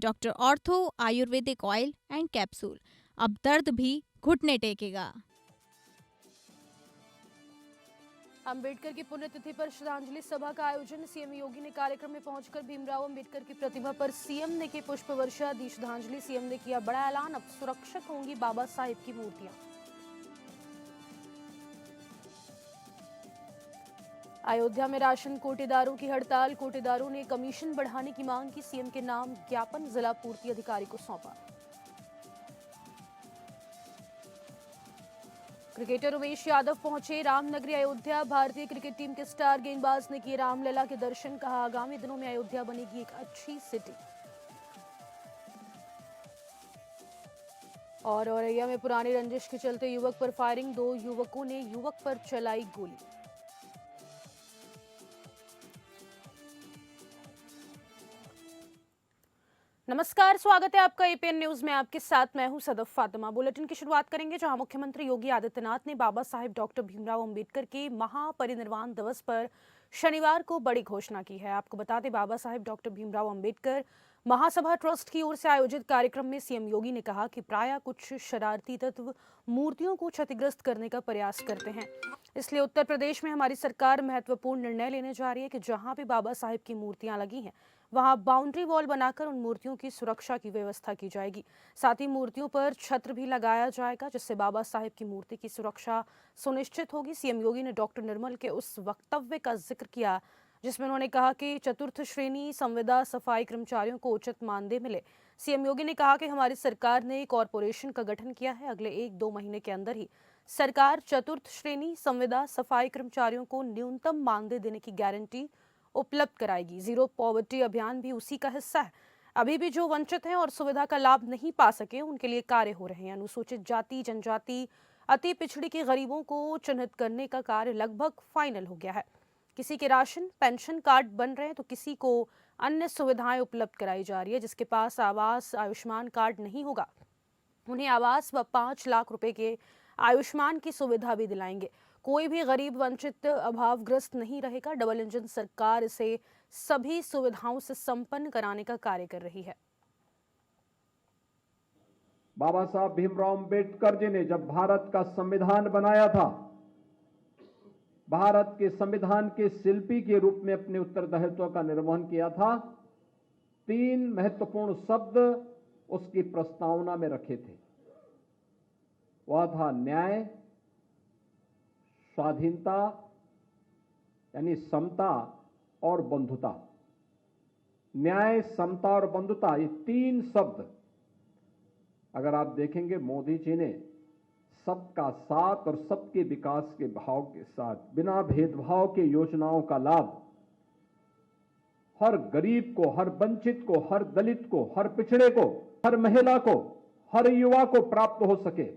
Doctor ortho Ayurvedic oil and capsule. अब दर्द भी घुटने टेकेगा। अंबेडकर की पुण्यतिथि पर श्रद्धांजलि सभा का आयोजन। सीएम योगी ने कार्यक्रम में पहुंचकर भीमराव अंबेडकर की प्रतिमा पर सीएम ने की पुष्प वर्षा, दी श्रद्धांजलि। सीएम ने किया बड़ा ऐलान, अब सुरक्षित होंगी बाबा साहेब की मूर्तियां। अयोध्या में राशन कोटेदारों की हड़ताल, कोटेदारों ने कमीशन बढ़ाने की मांग की। सीएम के नाम ज्ञापन जिला पूर्ति अधिकारी को सौंपा। क्रिकेटर उमेश यादव पहुंचे रामनगरी अयोध्या। भारतीय क्रिकेट टीम के स्टार गेंदबाज ने किए रामलला के दर्शन, कहा आगामी दिनों में अयोध्या बनेगी एक अच्छी सिटी। और औरैया में पुरानी रंजिश के चलते युवक पर फायरिंग, 2 युवकों ने युवक पर चलाई गोली। नमस्कार, स्वागत है आपका एपीएन न्यूज में। आपके साथ मैं हूं सदफ फातिमा। बुलेटिन की शुरुआत करेंगे जहां मुख्यमंत्री योगी आदित्यनाथ ने बाबा साहेब डॉक्टर भीमराव अंबेडकर के महापरिनिर्वाण दिवस पर शनिवार को बड़ी घोषणा की है। आपको बता दें, बाबा साहेब डॉक्टर भीमराव अंबेडकर महासभा ट्रस्ट की ओर से आयोजित कार्यक्रम में सीएम योगी ने कहा कि प्रायः कुछ शरारती तत्व मूर्तियों को क्षतिग्रस्त करने का प्रयास करते हैं। इसलिए उत्तर प्रदेश में हमारी सरकार महत्वपूर्ण निर्णय लेने जा रही है कि जहां भी बाबा साहेब की मूर्तियां लगी हैं वहां बाउंड्री वॉल बनाकर उन मूर्तियों की सुरक्षा की व्यवस्था की जाएगी। साथ ही मूर्तियों पर छत्र भी लगाया जाएगा जिससे बाबा साहेब की मूर्ति की सुरक्षा सुनिश्चित होगी। सीएम योगी ने डॉक्टर निर्मल के उस वक्तव्य का जिक्र किया जिसमें उन्होंने कहा कि चतुर्थ श्रेणी संविदा सफाई कर्मचारियों को उचित मानदेय मिले। सीएम योगी ने कहा कि हमारी सरकार ने कॉरपोरेशन का गठन किया है। अगले 1-2 महीने के अंदर ही सरकार चतुर्थ श्रेणी संविदा सफाई कर्मचारियों को न्यूनतम मानदेय देने की गारंटी उपलब्ध कराएगी। जीरो पॉवर्टी अभियान भी उसी का हिस्सा है। अभी भी जो वंचित हैं और सुविधा का लाभ नहीं पा सके उनके लिए कार्य हो रहे हैं। अनुसूचित जाति, जनजाति, अति पिछड़ी के गरीबों को चिन्हित करने का कार्य लगभग फाइनल हो गया है। किसी के राशन पेंशन कार्ड बन रहे हैं तो किसी को अन्य सुविधाएं उपलब्ध कराई जा रही है। जिसके पास आवास आयुष्मान कार्ड नहीं होगा उन्हें आवास व 5 लाख रुपए के आयुष्मान की सुविधा भी दिलाएंगे। कोई भी गरीब वंचित अभावग्रस्त नहीं रहेगा। डबल इंजन सरकार इसे सभी सुविधाओं से संपन्न कराने का कार्य कर रही है। बाबा साहब भीमराव अंबेडकर जी ने जब भारत का संविधान बनाया था, भारत के संविधान के शिल्पी के रूप में अपने उत्तरदायित्व का निर्वहन किया था। 3 महत्वपूर्ण शब्द उसकी प्रस्तावना में रखे थे। वह था न्याय, स्वाधीनता यानी समता और बंधुता। न्याय, समता और बंधुता, ये 3 शब्द अगर आप देखेंगे मोदी जी ने सबका साथ और सबके विकास के भाव के साथ बिना भेदभाव के योजनाओं का लाभ हर गरीब को, हर वंचित को, हर दलित को, हर पिछड़े को, हर महिला को, हर युवा को प्राप्त हो सके,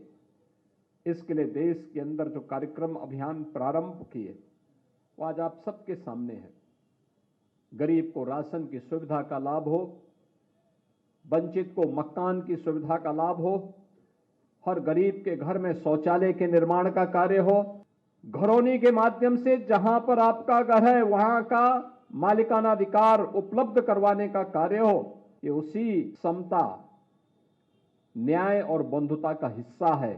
इसके लिए देश के अंदर जो कार्यक्रम अभियान प्रारंभ किए वो आज आप सबके सामने है। गरीब को राशन की सुविधा का लाभ हो, वंचित को मकान की सुविधा का लाभ हो, हर गरीब के घर में शौचालय के निर्माण का कार्य हो, घरौनी के माध्यम से जहां पर आपका घर है वहां का मालिकाना अधिकार उपलब्ध करवाने का कार्य हो। ये उसी समता, न्याय और बंधुता का हिस्सा है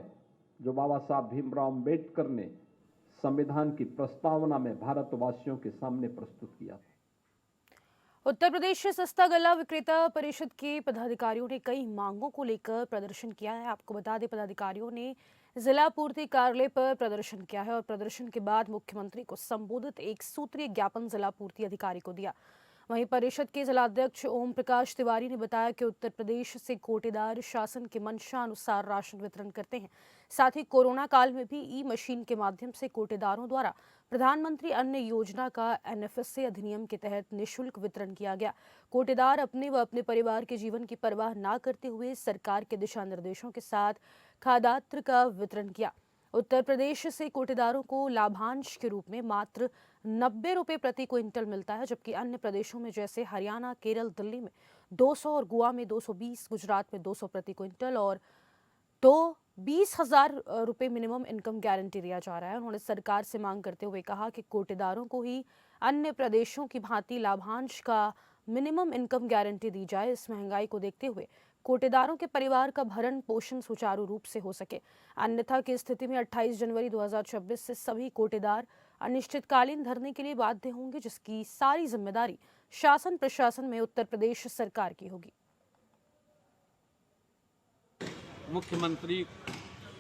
जो बाबा साहब भीमराव अंबेडकर ने संविधान की प्रस्तावना में भारतवासियों के सामने प्रस्तुत किया था। उत्तर प्रदेश सस्ता गल्ला विक्रेता परिषद के पदाधिकारियों ने कई मांगों को लेकर प्रदर्शन किया है। आपको बता दें, पदाधिकारियों ने जिला पूर्ति कार्यालय पर प्रदर्शन किया है और प्रदर्शन के बाद मुख्यमंत्री को संबोधित एक सूत्रीय ज्ञापन जिला पूर्ति अधिकारी को दिया। वहीं परिषद के जिलाध्यक्ष ओम प्रकाश तिवारी ने बताया कि उत्तर प्रदेश से कोटेदार शासन के मंशा अनुसार राशन वितरण करते हैं। साथ ही कोरोना काल में भी ई मशीन के माध्यम से कोटेदारों द्वारा प्रधानमंत्री अन्न योजना का एनएफएसए अधिनियम के तहत निःशुल्क वितरण किया गया। कोटेदार अपने व अपने परिवार के जीवन की परवाह न करते हुए सरकार के दिशा निर्देशों के साथ खाद्यान्न का वितरण किया। उत्तर प्रदेश से कोटेदारों को लाभांश के रूप में मात्र 90 रुपये प्रति क्विंटल मिलता है, जबकि अन्य प्रदेशों में जैसे हरियाणा, केरल, दिल्ली में 200 और गोवा में 220, गुजरात में 200 प्रति क्विंटल और तो 20,000 रुपये मिनिमम इनकम गारंटी दिया जा रहा है। उन्होंने सरकार से मांग करते हुए कहा कि कोटेदारों को ही अन्य प्रदेशों की भांति लाभांश का मिनिमम इनकम गारंटी दी जाए। इस महंगाई को देखते हुए कोटेदारों के परिवार का भरण पोषण सुचारू रूप से हो सके, अन्यथा की स्थिति में 28 जनवरी 2026 से सभी कोटेदार अनिश्चितकालीन धरने के लिए बाध्य होंगे, जिसकी सारी जिम्मेदारी शासन प्रशासन में उत्तर प्रदेश सरकार की होगी।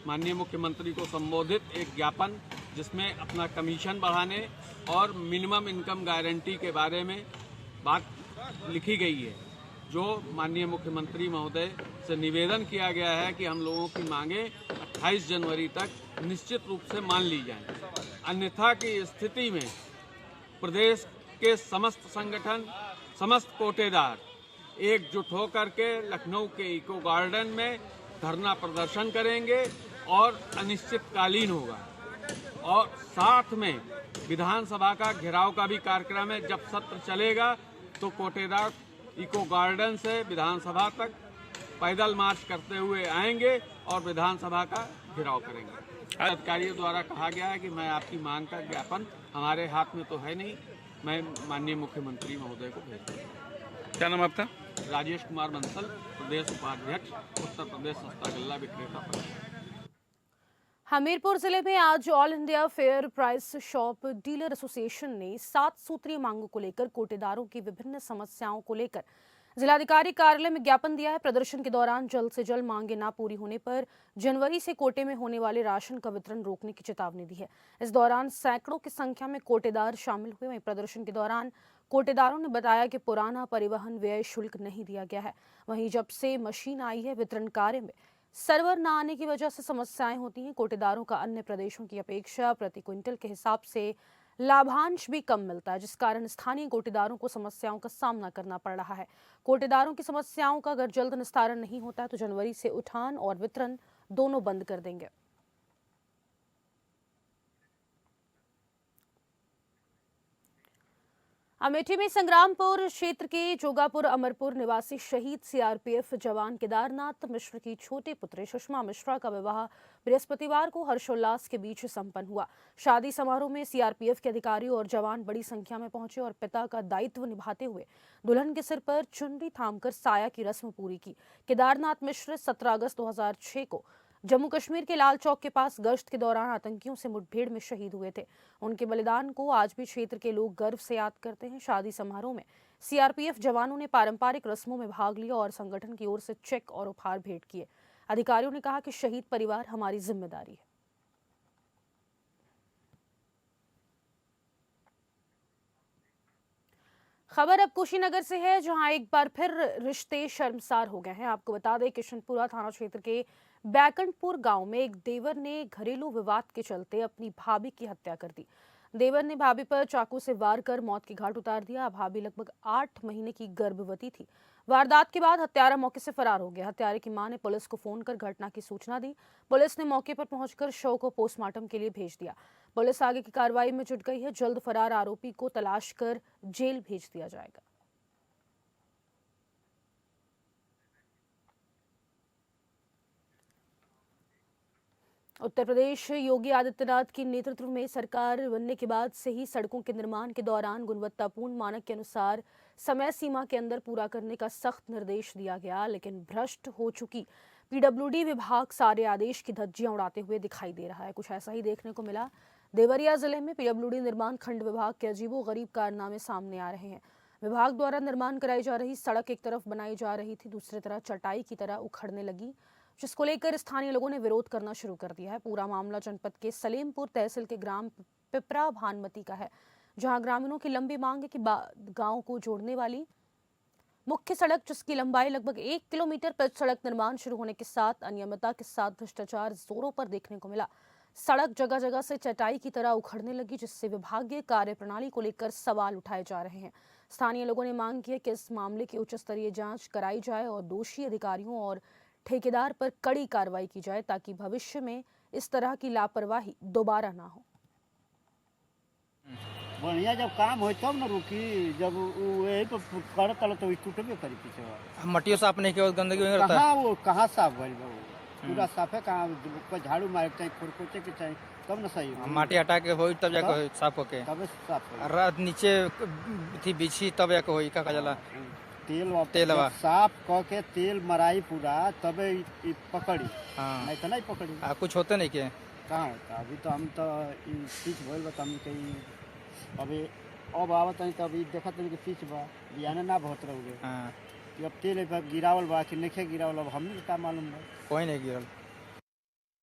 माननीय मुख्यमंत्री को संबोधित एक ज्ञापन जिसमें अपना कमीशन बढ़ाने और मिनिमम इनकम गारंटी के बारे में बात लिखी गई है, जो माननीय मुख्यमंत्री महोदय से निवेदन किया गया है कि हम लोगों की मांगे 28 जनवरी तक निश्चित रूप से मान ली जाएं। अन्यथा की स्थिति में प्रदेश के समस्त संगठन, समस्त कोटेदार एकजुट होकर के लखनऊ के इको गार्डन में धरना प्रदर्शन करेंगे और अनिश्चितकालीन होगा। और साथ में विधानसभा का घेराव का भी कार्यक्रम है। जब सत्र चलेगा तो कोटेदार इको गार्डन से विधानसभा तक पैदल मार्च करते हुए आएंगे और विधानसभा का घेराव करेंगे। अधिकारियों द्वारा कहा गया है कि मैं आपकी मांग का ज्ञापन, हमारे हाथ में तो है नहीं, मैं माननीय मुख्यमंत्री महोदय को भेज दूंगा। क्या नाम आपका? राजेश कुमार बंसल, प्रदेश उपाध्यक्ष, उत्तर प्रदेश सस्ता गल्ला विक्रेता परिषद। हमीरपुर जिले में आज all India fair price shop dealer association ने 7 सूत्रीय मांगों को लेकर कोटेदारों की विभिन्न समस्याओं को लेकर जिलाधिकारी कार्यालय में ज्ञापन दिया है। प्रदर्शन के दौरान जल्द से जल्द मांगे ना पूरी होने पर जनवरी से कोटे में होने वाले राशन का वितरण रोकने की चेतावनी दी है। इस दौरान सैकड़ों की संख्या में कोटेदार शामिल हुए। वहीं प्रदर्शन के दौरान कोटेदारों ने बताया कि पुराना परिवहन व्यय शुल्क नहीं दिया गया है। वहीं जब से मशीन आई है, वितरण कार्य में सर्वर न आने की वजह से समस्याएं होती हैं। कोटेदारों का अन्य प्रदेशों की अपेक्षा प्रति क्विंटल के हिसाब से लाभांश भी कम मिलता है, जिस कारण स्थानीय कोटेदारों को समस्याओं का सामना करना पड़ रहा है। कोटेदारों की समस्याओं का अगर जल्द निस्तारण नहीं होता है तो जनवरी से उठान और वितरण दोनों बंद कर देंगे। अमेठी में संग्रामपुर क्षेत्र के जोगापुर अमरपुर निवासी शहीद सीआरपीएफ जवान केदारनाथ मिश्र की छोटे पुत्री सुषमा मिश्रा का विवाह बृहस्पतिवार को हर्षोल्लास के बीच संपन्न हुआ। शादी समारोह में सीआरपीएफ के अधिकारी और जवान बड़ी संख्या में पहुंचे और पिता का दायित्व निभाते हुए दुल्हन के सिर पर चुनरी थामकर साया की रस्म पूरी की। केदारनाथ मिश्र 17 अगस्त 2006 को जम्मू कश्मीर के लाल चौक के पास गश्त के दौरान आतंकियों से मुठभेड़ में शहीद हुए थे। उनके बलिदान को आज भी क्षेत्र के लोग गर्व से याद करते हैं। शादी समारोह में सीआरपीएफ जवानों ने पारंपरिक रस्मों में भाग लिया और संगठन की ओर से चेक और उपहार भेंट किए। अधिकारियों ने कहा कि शहीद परिवार हमारी जिम्मेदारी है। खबर अब कुशीनगर से है, जहां एक बार फिर रिश्ते शर्मसार हो गए हैं। आपको बता दें, किशनपुरा थाना क्षेत्र के बैकंठपुर गांव में एक देवर ने घरेलू विवाद के चलते अपनी भाभी की हत्या कर दी। देवर ने भाभी पर चाकू से वार कर मौत की घाट उतार दिया। भाभी लगभग 8 महीने की गर्भवती थी। वारदात के बाद हत्यारा मौके से फरार हो गया। हत्यारे की मां ने पुलिस को फोन कर घटना की सूचना दी। पुलिस ने मौके पर पहुंचकर शव को पोस्टमार्टम के लिए भेज दिया। पुलिस आगे की कार्रवाई में जुट गई है। जल्द फरार आरोपी को तलाश कर जेल भेज दिया जाएगा। उत्तर प्रदेश योगी आदित्यनाथ के नेतृत्व में सरकार बनने के बाद से ही सड़कों के निर्माण के दौरान गुणवत्तापूर्ण मानक के अनुसार समय सीमा के अंदर पूरा करने का सख्त निर्देश दिया गया, लेकिन भ्रष्ट हो चुकी पीडब्ल्यूडी विभाग सारे आदेश की धज्जियां उड़ाते हुए दिखाई दे रहा है। कुछ ऐसा ही देखने को मिला। देवरिया जिले में पीडब्ल्यूडी निर्माण खंड विभाग के अजीबोगरीब कारनामे सामने आ रहे हैं। विभाग द्वारा निर्माण कराई जा रही सड़क एक तरफ बनाई जा रही थी, दूसरी तरफ चटाई की तरह उखड़ने लगी, जिसको लेकर स्थानीय लोगों ने विरोध करना शुरू कर दिया है। पूरा मामला जनपद के सलेमपुर तहसील के ग्राम पिपरा भानमती का है, जहां ग्रामीणों की लंबी मांग है कि गांव को जोड़ने वाली मुख्य सड़क, जिसकी लंबाई लगभग 1 किलोमीटर पर सड़क निर्माण शुरू होने के साथ अनियमितता के साथ भ्रष्टाचार जोरों पर देखने को मिला। सड़क जगह जगह से चटाई की तरह उखड़ने लगी, जिससे विभागीय कार्यप्रणाली को लेकर सवाल उठाए जा रहे हैं। स्थानीय लोगों ने मांग की है कि इस मामले की उच्च स्तरीय जांच कराई जाए और दोषी अधिकारियों और ठेकेदार पर कड़ी कार्रवाई की जाए, ताकि भविष्य में इस तरह की लापरवाही दोबारा ना हो। बढ़िया जब काम हो तब न रुकी, जब यही पर करत तो टूटबे करी पीछे। मट्टियों साफ नहीं किया, गंदगी वहीं रहता है। वो कहाँ साफ भइल बा? पूरा साफ है। कहाँ कोई झाड़ू मारे चाहिए, खुरकोचे के चाहिए, तब ना सही होई। माटी हटा के होई तब जाके होई, साफ होके तबे साफ होई। रात नीचे थी बिछी तब जाके होई का जाला तेलवा साफ क के तेल मराई पूरा तबे ई पकड़ी, हाँ नहीं तो नहीं पकड़ी। कुछ होते नहीं के कहाँ होता अभी तो हम तो पीछ भइल बा, हम कहीं अभी अब आवत नहीं तो अभी देखत नहीं कि पीछ बा बियाने ना बहुत रहोगे। हाँ अब तेल गिरावल बा कि नहीं गिरावल, अब हमने का मालूम बा। कोई नहीं गिरल।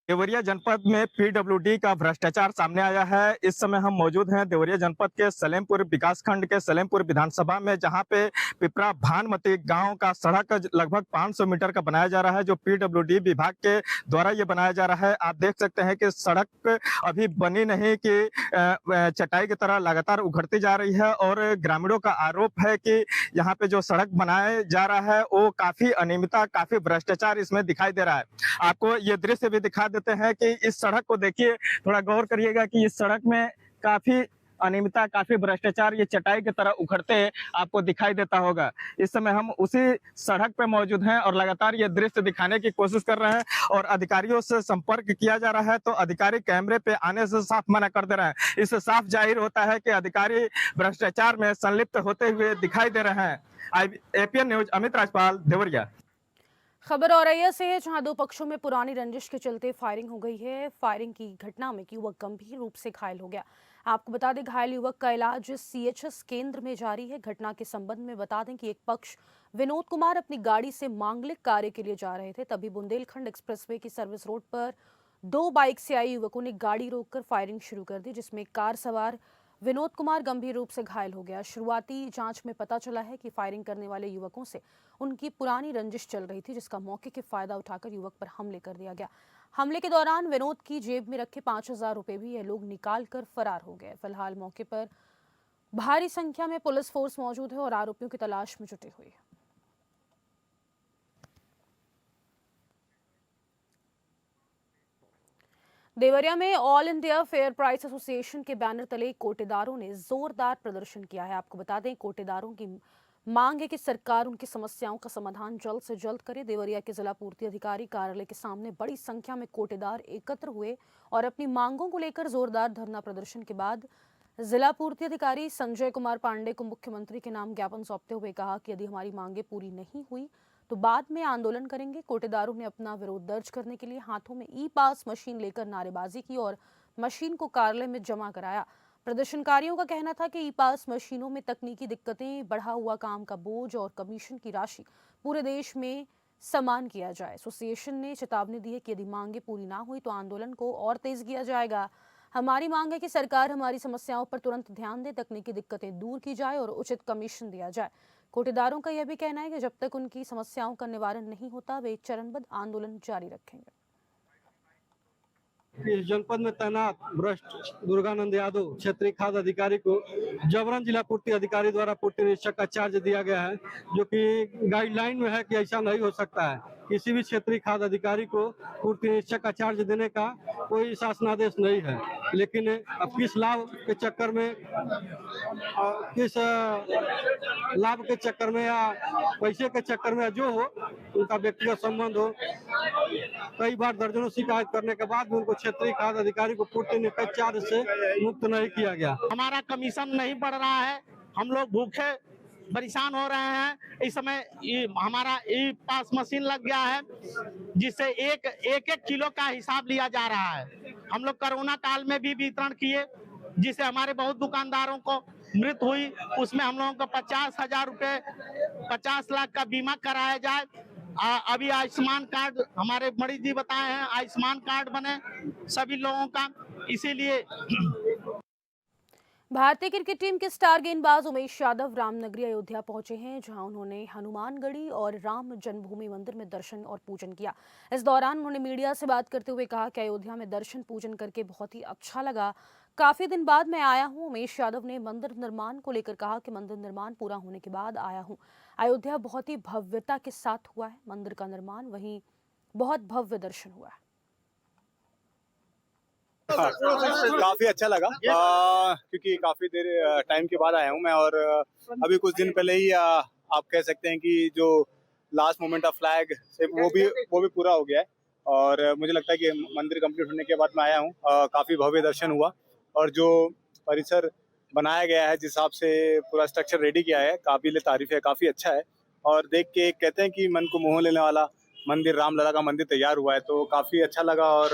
देवरिया जनपद में पीडब्ल्यूडी का भ्रष्टाचार सामने आया है। इस समय हम मौजूद हैं देवरिया जनपद के सलेमपुर विकासखंड के सलेमपुर विधानसभा में, जहां पे पिपरा भानमती गांव का सड़क लगभग 500 मीटर का बनाया जा रहा है, जो पीडब्ल्यूडी विभाग के द्वारा ये बनाया जा रहा है। आप देख सकते हैं कि सड़क अभी बनी नहीं कि चटाई की तरह लगातार उखड़ती जा रही है और ग्रामीणों का आरोप है कि यहाँ पे जो सड़क बनाया जा रहा है वो काफी अनियमितता, काफी भ्रष्टाचार इसमें दिखाई दे रहा है। आपको ये दृश्य भी दिखा देते हैं कि इस सड़क को देखिए, थोड़ा गौर करिएगा कि इस सड़क में काफी अनियमितता, काफी भ्रष्टाचार ये चटाई की तरह उखड़ते आपको दिखाई देता होगा। इस समय हम उसी सड़क पे मौजूद हैं और लगातार ये दृश्य दिखाने की कोशिश कर रहे हैं और अधिकारियों से संपर्क किया जा रहा है तो अधिकारी कैमरे पे आने से साफ मना कर दे रहे हैं। इससे साफ जाहिर होता है कि अधिकारी भ्रष्टाचार में संलिप्त होते हुए दिखाई दे रहे हैं। APN news, Amit Rajpal, Deoria. खबर औरैया से है, जहां दो पक्षों में पुरानी रंजिश के चलते फायरिंग हो गई है। फायरिंग की घटना में युवक गंभीर रूप से घायल हो गया। आपको बता दें, घायल युवक का इलाज सीएचएस केंद्र में जारी है। घटना के संबंध में बता दें कि एक पक्ष विनोद कुमार अपनी गाड़ी से मांगलिक कार्य के लिए जा रहे थे, तभी बुंदेलखंड एक्सप्रेसवे की सर्विस रोड पर दो बाइक से आए युवकों ने गाड़ी रोककर फायरिंग शुरू कर दी, जिसमें कार सवार विनोद कुमार गंभीर रूप से घायल हो गया। शुरुआती जांच में पता चला है कि फायरिंग करने वाले युवकों से उनकी पुरानी रंजिश चल रही थी, जिसका मौके के फायदा उठाकर युवक पर हमले कर दिया गया। हमले के दौरान विनोद की जेब में रखे 5000 रुपए भी ये लोग निकाल कर फरार हो गए। फिलहाल मौके पर भारी संख्या में पुलिस फोर्स मौजूद है और आरोपियों की तलाश में जुटी हुई है। देवरिया में all India fair price association के बैनर तले कोटेदारों ने जोरदार प्रदर्शन किया है। आपको बता दें, कोटेदारों की मांग है कि सरकार उनकी समस्याओं का समाधान जल्द से जल्द करे। देवरिया के जिला पूर्ति अधिकारी कार्यालय के सामने बड़ी संख्या में कोटेदार एकत्र हुए और अपनी मांगों को लेकर जोरदार धरना प्रदर्शन के बाद जिला पूर्ति अधिकारी संजय कुमार पांडे को मुख्यमंत्री के नाम ज्ञापन सौंपते हुए कहा कि यदि हमारी मांगे पूरी नहीं हुई तो बाद में आंदोलन करेंगे। कोटेदारों ने अपना विरोध दर्ज करने के लिए हाथों में ई पास मशीन लेकर नारेबाजी की और मशीन को कार्यालय में जमा कराया। प्रदर्शनकारियों का कहना था कि ई पास मशीनों में तकनीकी दिक्कतें, बढ़ा हुआ काम का बोझ और कमीशन की राशि पूरे देश में समान किया जाए। एसोसिएशन ने चेतावनी दी है कि यदि मांगे पूरी ना हुई तो आंदोलन को और तेज किया जाएगा। हमारी मांग है कि सरकार हमारी समस्याओं पर तुरंत ध्यान दे, तकनीकी दिक्कतें दूर की जाए और उचित कमीशन दिया जाए। कोटेदारों का यह भी कहना है कि जब तक उनकी समस्याओं का निवारण नहीं होता वे चरणबद्ध आंदोलन जारी रखेंगे। इस जनपद में तैनात भ्रष्ट दुर्गानंद यादव क्षेत्रीय खाद्य अधिकारी को जबरन जिला पूर्ति अधिकारी द्वारा पूर्ति निरीक्षक का चार्ज दिया गया है, जो कि गाइडलाइन में है कि ऐसा नहीं हो सकता है। किसी भी क्षेत्रीय खाद्य अधिकारी को पूर्ति निरीक्षक का चार्ज देने का कोई शासनादेश नहीं है, लेकिन अब किस लाभ के चक्कर में, किस लाभ के चक्कर में या पैसे के चक्कर में जो हो, उनका व्यक्तिगत संबंध हो, कई बार दर्जनों शिकायत करने के बाद भी उनको क्षेत्रीय खाद्य अधिकारी को पूर्ति निरीक्षक चार्ज से मुक्त नहीं किया गया। हमारा कमीशन नहीं बढ़ रहा है, हम लोग भूखे परेशान हो रहे हैं। इस समय हमारा ई पास मशीन लग गया है, जिससे एक किलो का हिसाब लिया जा रहा है। हम लोग कोरोना काल में भी वितरण किए, जिससे हमारे बहुत दुकानदारों को मृत्यु हुई। उसमें हम लोगों को 50,000 रुपए, 50 लाख का बीमा कराया जाए। अभी आयुष्मान कार्ड हमारे मणि जी बताए हैं, आयुष्मान कार्ड बने सभी लोगों का, इसीलिए। भारतीय क्रिकेट टीम के स्टार गेंदबाज उमेश यादव रामनगरी अयोध्या पहुंचे हैं, जहां उन्होंने हनुमानगढ़ी और राम जन्मभूमि मंदिर में दर्शन और पूजन किया। इस दौरान उन्होंने मीडिया से बात करते हुए कहा कि अयोध्या में दर्शन पूजन करके बहुत ही अच्छा लगा। काफी दिन बाद मैं आया हूं। उमेश यादव ने मंदिर निर्माण को लेकर कहा कि मंदिर निर्माण पूरा होने के बाद आया हूं। अयोध्या बहुत ही भव्यता के साथ हुआ है मंदिर का निर्माण, वहीं बहुत भव्य दर्शन हुआ है। काफी अच्छा लगा, क्योंकि काफी देर टाइम के बाद आया हूँ मैं, और अभी कुछ दिन पहले ही आप कह सकते हैं कि जो लास्ट मोमेंट ऑफ फ्लैग से वो भी पूरा हो गया है। और मुझे लगता है कि मंदिर कंप्लीट होने के बाद मैं आया हूँ, काफ़ी भव्य दर्शन हुआ और जो परिसर बनाया गया है, जिस हिसाब से पूरा स्ट्रक्चर रेडी किया है, काबिल तारीफ है, काफ़ी अच्छा है। और देख के कहते हैं कि मन को मोह लेने वाला मंदिर, रामलला का मंदिर तैयार हुआ है, तो काफ़ी अच्छा लगा और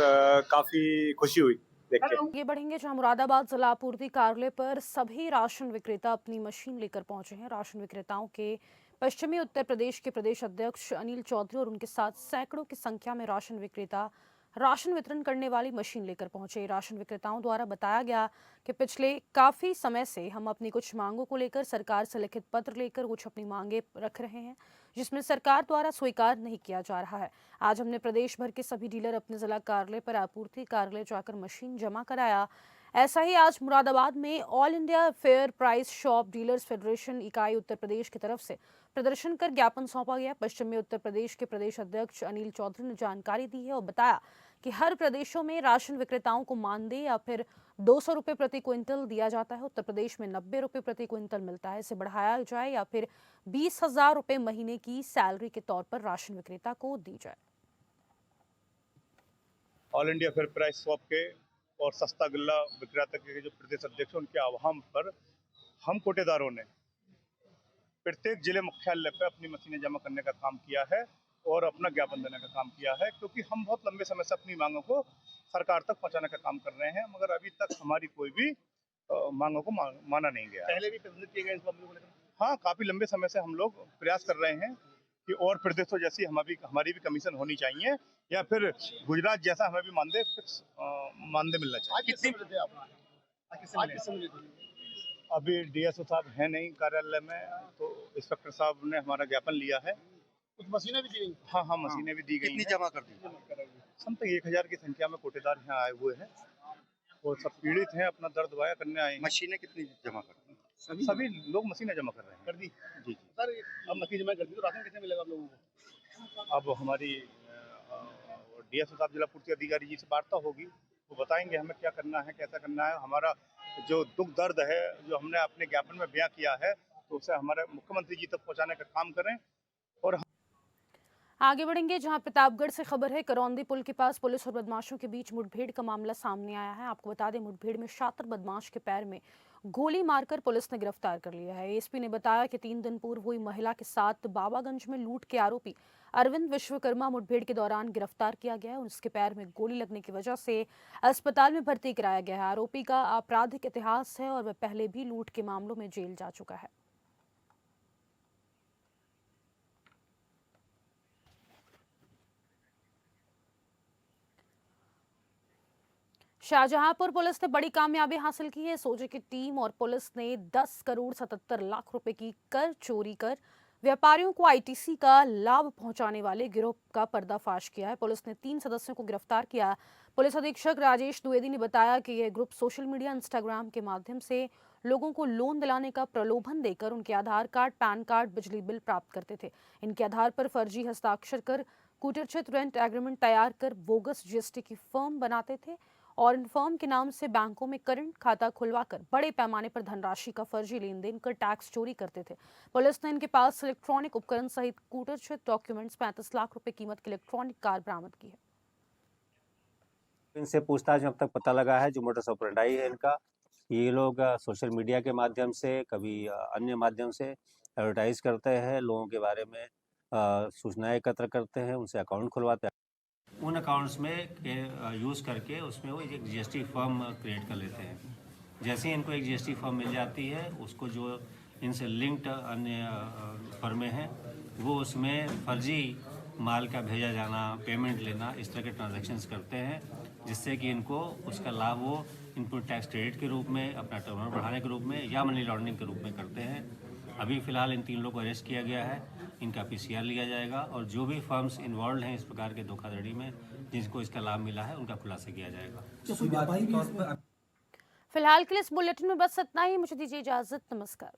काफ़ी खुशी हुई देख के। आगे बढ़ेंगे जहां मुरादाबाद जिला आपूर्ति कार्यालय पर सभी राशन विक्रेता अपनी मशीन लेकर पहुंचे हैं। राशन विक्रेताओं के पश्चिमी उत्तर प्रदेश के प्रदेश अध्यक्ष अनिल चौधरी और उनके साथ सैकड़ों की संख्या में राशन विक्रेता राशन वितरण करने वाली मशीन लेकर पहुंचे। राशन विक्रेताओं द्वारा बताया गया कि पिछले काफी समय से हम अपनी कुछ मांगों को लेकर सरकार से लिखित पत्र लेकर कुछ अपनी मांगे रख रहे हैं, जिसमें सरकार द्वारा स्वीकार नहीं किया जा रहा है। आज हमने प्रदेश भर के सभी डीलर अपने जिला कार्यालय पर आपूर्ति कार्यालय जाकर मशीन जमा कराया। ऐसा ही आज मुरादाबाद में all India fair price shop dealers federation इकाई उत्तर प्रदेश की तरफ से प्रदर्शन कर ज्ञापन सौंपा गया। पश्चिमी उत्तर प्रदेश के प्रदेश अध्यक्ष अनिल चौधरी ने जानकारी दी है और बताया कि हर प्रदेशों में राशन विक्रेताओं को मानदेय या फिर 200 रुपये प्रति क्विंटल दिया जाता है। उत्तर प्रदेश में 90 रुपये प्रति क्विंटल मिलता है, इसे बढ़ाया जाए या फिर 20,000 रुपये महीने की सैलरी के तौर पर राशन विक्रेता को दी जाए। All India fair price shop के और सस्ता गल्ला विक्रेता के जो प्रदेश अध्यक्ष उनके आह्वान पर हम कोटेदारों ने प्रत्येक जिले मुख्यालय पर अपनी मशीनें जमा करने का काम किया है और अपना ज्ञापन देने का काम किया है, क्योंकि हम बहुत लंबे समय से अपनी मांगों को सरकार तक पहुंचाने का काम कर रहे हैं, मगर अभी तक हमारी कोई भी मांगों को माना नहीं गया। पहले भी प्रदर्शित किए गए इस मामले को लेकर? हाँ, काफी लंबे समय से हम लोग प्रयास कर रहे हैं कि और प्रदेशों जैसी हमारी भी कमीशन होनी चाहिए या फिर गुजरात जैसा हमें भी मानदेय मिलना चाहिए। अभी डीएसओ साहब है नहीं कार्यालय में, तो इंस्पेक्टर साहब ने हमारा ज्ञापन लिया है। कुछ मशीनें भी दी गई? हाँ, मशीनें भी दी गई। कितनी जमा कर दी? समथिंग 1000 की संख्या में कोटेदार यहाँ आए हुए हैं और सब पीड़ित हैं, अपना दर्द वाया करने आए हैं। मशीनें कितनी जमा कर दी? सभी लोग मशीनें जमा कर रहे हैं। कर दी? जी। सर, अब मशीन जमा कर दी तो राशन कितने मिलेगा आप लोगों को? अब हमारी डीएसओ साहब जिला पूर्ति अधिकारी जी से वार्ता होगी, वो बताएंगे हमें क्या करना है, कैसा करना है। हमारा जो दुख दर्द है, जो हमने अपने ज्ञापन में बयां किया है, तो उसे हमारे मुख्यमंत्री जी तक पहुंचाने का काम करें। और आगे बढ़ेंगे जहां प्रतापगढ़ से खबर है, करौंदी पुल के पास पुलिस और बदमाशों के बीच मुठभेड़ का मामला सामने आया है। आपको बता दें, मुठभेड़ में शातिर बदमाश के पैर में गोली मारकर पुलिस ने गिरफ्तार कर लिया है। एसपी ने बताया कि 3 दिन पूर्व हुई महिला के साथ बाबागंज में लूट के आरोपी अरविंद विश्वकर्मा मुठभेड़ के दौरान गिरफ्तार किया गया है। उसके पैर में गोली लगने की वजह से अस्पताल में भर्ती कराया गया है। आरोपी का आपराधिक इतिहास है और वह पहले भी लूट के मामलों में जेल जा चुका है। शाहजहांपुर पुलिस ने बड़ी कामयाबी हासिल की है। सोजे की टीम और पुलिस ने 10 करोड़ 77 लाख रुपए की कर चोरी कर व्यापारियों को आईटीसी का लाभ पहुंचाने वाले गिरोह का पर्दाफाश किया है। पुलिस ने 3 सदस्यों को गिरफ्तार किया। पुलिस अधीक्षक राजेश द्विवेदी ने बताया कि यह ग्रुप सोशल मीडिया, इंस्टाग्राम के माध्यम से लोगों को लोन दिलाने का प्रलोभन देकर उनके आधार कार्ड, पैन कार्ड, बिजली बिल प्राप्त करते थे। इनके आधार पर फर्जी हस्ताक्षर कर कूटरचित रेंट एग्रीमेंट तैयार कर बोगस जीएसटी की फर्म बनाते थे और इन फर्म के नाम से बैंकों में करंट खाता खुलवाकर बड़े पैमाने पर धनराशि का फर्जी लेन देन कर टैक्स चोरी करते थे। पुलिस ने इनके पास इलेक्ट्रॉनिक उपकरण सहित कूटरचित डॉक्यूमेंट्स 35 लाख रुपए कीमत की इलेक्ट्रॉनिक कार बरामद की है। इनसे पूछताछ में अब तक पता लगा है जो मोटर्स ऑपरेंडाई है इनका, ये लोग सोशल मीडिया के माध्यम से, कभी अन्य माध्यम से एडवर्टाइज करते हैं, लोगों के बारे में सूचनाएं एकत्र करते हैं, उनसे अकाउंट खुलवाते हैं। उन अकाउंट्स में यूज़ करके उसमें वो एक जीएसटी फर्म क्रिएट कर लेते हैं। जैसे ही इनको एक जीएसटी फर्म मिल जाती है, उसको जो इनसे लिंक्ड अन्य फर्में हैं वो उसमें फर्जी माल का भेजा जाना, पेमेंट लेना, इस तरह के ट्रांजैक्शंस करते हैं, जिससे कि इनको उसका लाभ वो इनपुट टैक्स क्रेडिट के रूप में, अपना टर्नओवर बढ़ाने के रूप में या मनी लॉन्ड्रिंग के रूप में करते हैं। अभी फ़िलहाल इन 3 लोगों को अरेस्ट किया गया है, इनका पीसीआर लिया जाएगा और जो भी फर्म्स इन्वॉल्व हैं इस प्रकार के धोखाधड़ी में जिनको इसका लाभ मिला है उनका खुलासा किया जाएगा। फिलहाल के लिए इस बुलेटिन में बस इतना ही। मुझे दीजिए इजाजत। नमस्कार।